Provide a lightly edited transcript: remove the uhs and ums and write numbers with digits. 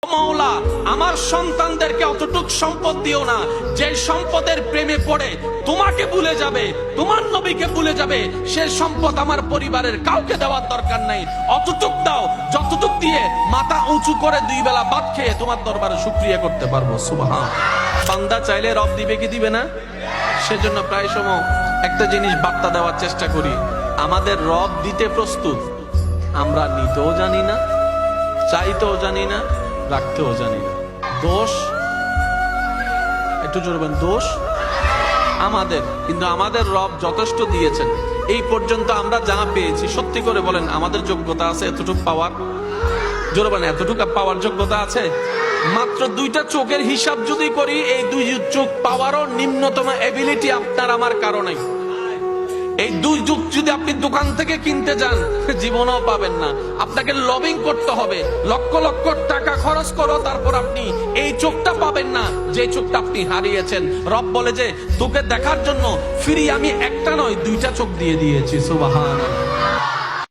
মাওলা আমার সন্তানদেরকে অতটুক সম্পদ দিও না যে সম্পদের প্রেমে পড়ে তোমাকে ভুলে যাবে, তোমার নবীকে ভুলে যাবে। সে সম্পদ আমার পরিবারের কাউকে দেওয়ার দরকার নাই। অতটুক দাও যতটুক দিয়ে মাথা উঁচু করে দুই বেলা ভাত খেয়ে তোমার দরবারে শুকরিয়া করতে পারবো। সুবহান। বান্দা চাইলে রব দিবে কি দিবে না? সেজন্য প্রায় সময় একটা জিনিস বার্তা দেওয়ার চেষ্টা করি, আমাদের রব দিতে প্রস্তুত, আমরা নিতেও জানি না, চাইতেও জানি না, রাখতেও জানি না। দোষ একটু জোরে বলেন, দোষ আমাদের। কিন্তু আমাদের রব যথেষ্ট দিয়েছেন। এই পর্যন্ত আমরা যা পেয়েছি, সত্যি করে বলেন আমাদের যোগ্যতা আছে এতটুকু পাওয়ার? জোরে বলেন, এতটুকু পাওয়ার যোগ্যতা আছে? মাত্র দুইটা চোখের হিসাব যদি করি, এই দুই চোখ পাওয়ারও নিম্নতম এবিলিটি আপনার আমার কারণে। এই দুই যুগ যদি আপনি দোকান থেকে কিনতে যান, জীবনও পাবেন না। আপনাকে লবিং করতে হবে, লক্ষ লক্ষ টাকা খরচ করো, তারপর আপনি এই চোখটা পাবেন না যে চোখটা আপনি হারিয়েছেন। রব বলে যে তোকে দেখার জন্য ফিরি আমি একটা নয় দুইটা চোখ দিয়ে দিয়েছি। সুবহানাল্লাহ।